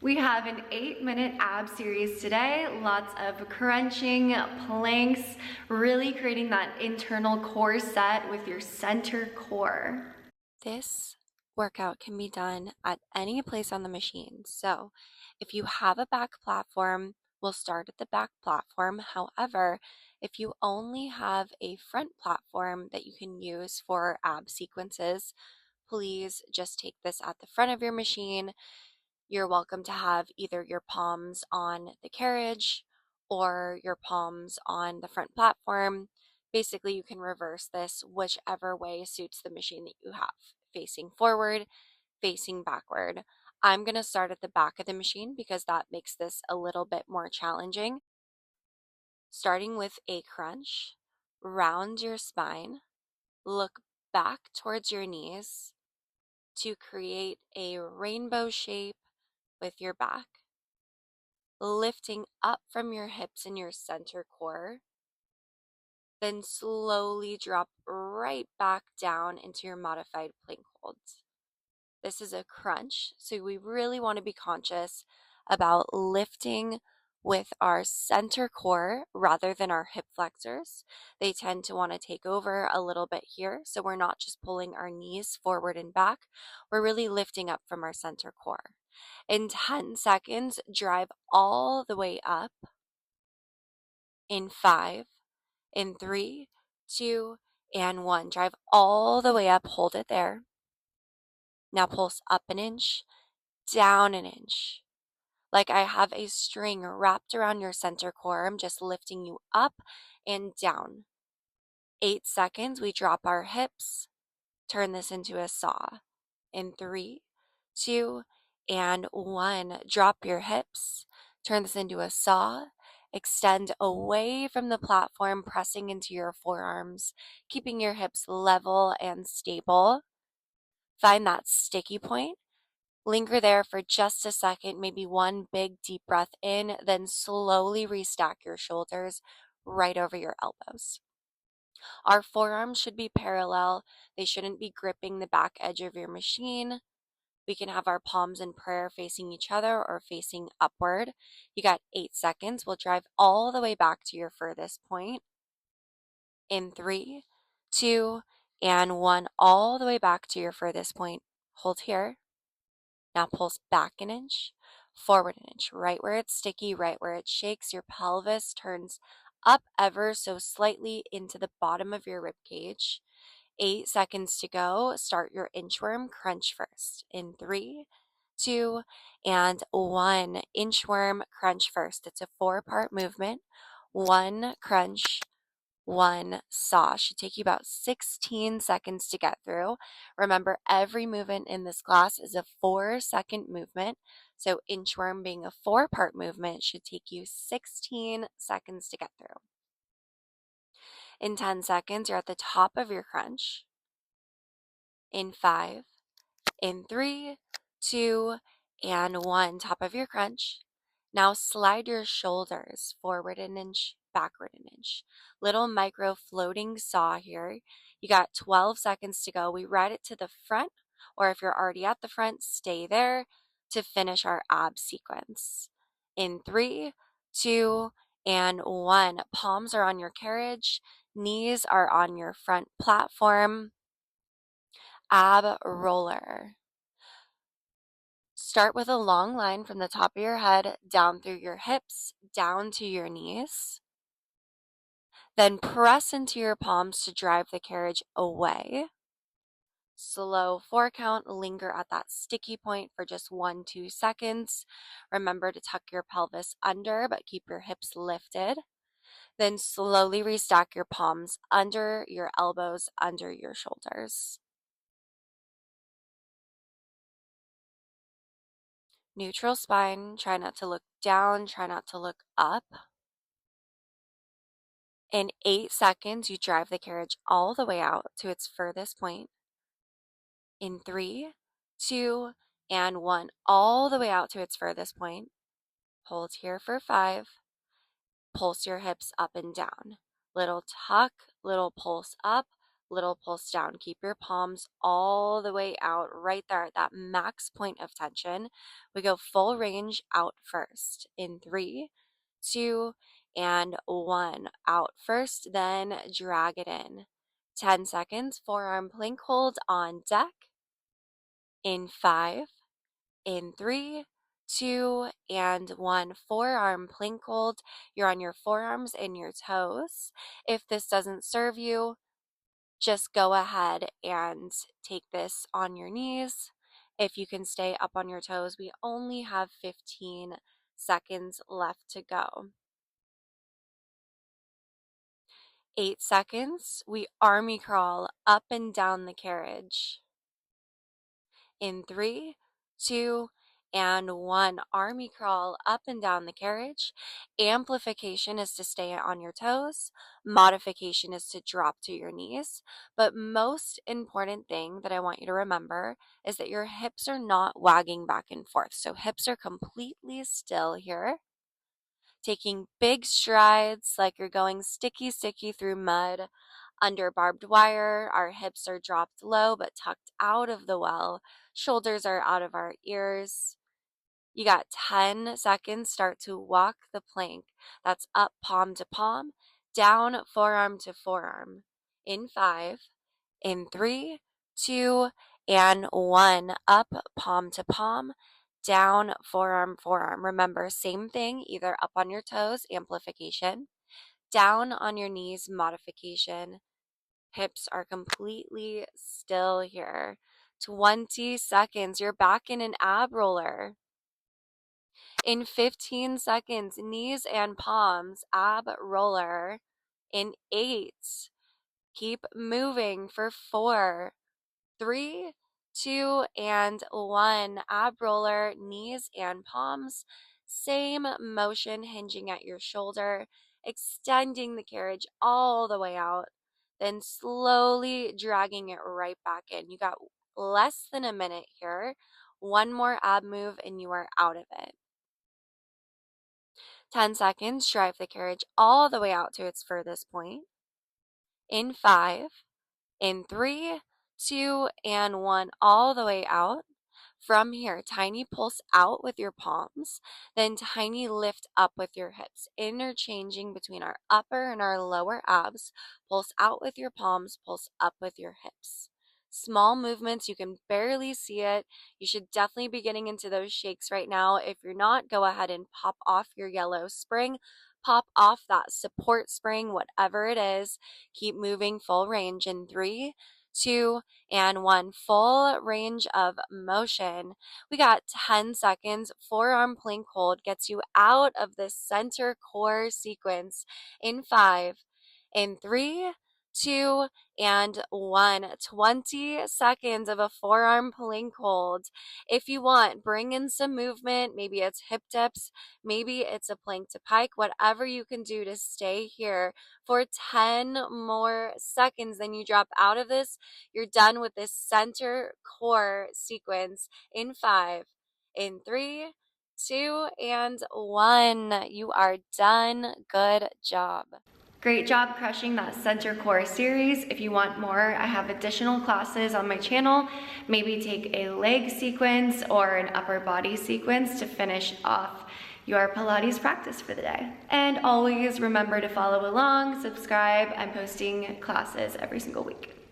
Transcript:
We have an 8-minute ab series today, lots of crunching, planks, really creating that internal core set with your center core. This workout can be done at any place on the machine. So if you have a back platform, we'll start at the back platform. However, if you only have a front platform that you can use for ab sequences, please just take this at the front of your machine. You're welcome to have either your palms on the carriage or your palms on the front platform. Basically, you can reverse this whichever way suits the machine that you have, facing forward, facing backward. I'm going to start at the back of the machine because that makes this a little bit more challenging. Starting with a crunch, round your spine, look back towards your knees to create a rainbow shape with your back, lifting up from your hips and your center core, then slowly drop right back down into your modified plank hold. This is a crunch, so we really want to be conscious about lifting with our center core rather than our hip flexors. They tend to want to take over a little bit here, so we're not just pulling our knees forward and back, we're really lifting up from our center core. In 10 seconds, drive all the way up. In 5, in 3, 2, and 1. Drive all the way up, hold it there. Now pulse up an inch, down an inch. Like I have a string wrapped around your center core. I'm just lifting you up and down. 8 seconds, we drop our hips, turn this into a saw. In 3, 2, and 1. Drop your hips, turn this into a saw. Extend away from the platform, pressing into your forearms, keeping your hips level and stable. Find that sticky point. Linger there for just a second, maybe one big deep breath in, then slowly restack your shoulders right over your elbows. Our forearms should be parallel. They shouldn't be gripping the back edge of your machine. We can have our palms in prayer facing each other or facing upward. You got 8 seconds. We'll drive all the way back to your furthest point. In 3, 2, and 1, all the way back to your furthest point. Hold here. Now pulse back an inch, forward an inch, right where it's sticky, right where it shakes. Your pelvis turns up ever so slightly into the bottom of your rib cage. 8 seconds to go. Start your inchworm crunch first. In 3, 2, and 1. Inchworm crunch first. It's a 4-part movement. 1 crunch, 1 saw. Should take you about 16 seconds to get through. Remember, every movement in this class is a 4-second movement. So inchworm being a 4-part movement should take you 16 seconds to get through. In 10 seconds, you're at the top of your crunch. In 5, in 3, 2, and 1, top of your crunch. Now slide your shoulders forward an inch, backward an inch. Little micro floating saw here. You got 12 seconds to go. We ride it to the front, or if you're already at the front, stay there to finish our ab sequence. In 3, 2, and 1. Palms are on your carriage. Knees are on your front platform. Ab roller. Start with a long line from the top of your head down through your hips, down to your knees. Then press into your palms to drive the carriage away. Slow 4 count, linger at that sticky point for just 1-2 seconds. Remember to tuck your pelvis under, but keep your hips lifted. Then slowly restack your palms under your elbows, under your shoulders. Neutral spine, try not to look down, try not to look up. In 8 seconds, you drive the carriage all the way out to its furthest point. In 3, 2, and 1, all the way out to its furthest point. Hold here for 5. Pulse your hips up and down. Little tuck, little pulse up, little pulse down. Keep your palms all the way out right there at that max point of tension. We go full range out first in 3, 2, and 1. Out first, then drag it in. 10 seconds, forearm plank hold on deck. In 5, in 3, 2, and 1. Forearm plank hold. You're on your forearms and your toes. If this doesn't serve you, just go ahead and take this on your knees. If you can stay up on your toes, we only have 15 seconds left to go. 8 seconds, we army crawl up and down the carriage. In 3, 2, and 1. Army crawl up and down the carriage. Amplification is to stay on your toes. Modification is to drop to your knees. But most important thing that I want you to remember is that your hips are not wagging back and forth. So hips are completely still here. Taking big strides like you're going sticky through mud. Under barbed wire, our hips are dropped low but tucked out of the well. Shoulders are out of our ears. You got 10 seconds. Start to walk the plank. That's up palm to palm, down forearm to forearm. In 5, in 3, 2, and 1. Up palm to palm, down forearm, forearm. Remember, same thing, either up on your toes, amplification, down on your knees, modification. Hips are completely still here. 20 seconds, you're back in an ab roller. In 15 seconds, knees and palms, ab roller. In 8, keep moving for 4, 3, 2, and 1. Ab roller, knees and palms. Same motion, hinging at your shoulder, extending the carriage all the way out, then slowly dragging it right back in. You got less than a minute here. One more ab move and you are out of it. 10 seconds, drive the carriage all the way out to its furthest point. In 5, in 3, 2, and 1, all the way out. From here, tiny pulse out with your palms, then tiny lift up with your hips, interchanging between our upper and our lower abs. Pulse out with your palms, pulse up with your hips. Small movements, you can barely see it. You should definitely be getting into those shakes right now. If you're not, go ahead and pop off your yellow spring. Pop off that support spring, whatever it is. Keep moving full range in 3, 2, and 1. Full range of motion. We got 10 seconds. Forearm plank hold gets you out of the center core sequence in 5, in 3, 2, and 1. 20 seconds of a forearm plank hold. If you want, bring in some movement. Maybe it's hip dips. Maybe it's a plank to pike. Whatever you can do to stay here for 10 more seconds. Then you drop out of this. You're done with this center core sequence in 5, in 3, 2, and 1. You are done. Good job. Great job crushing that center core series. If you want more, I have additional classes on my channel. Maybe take a leg sequence or an upper body sequence to finish off your Pilates practice for the day. And always remember to follow along, subscribe. I'm posting classes every single week.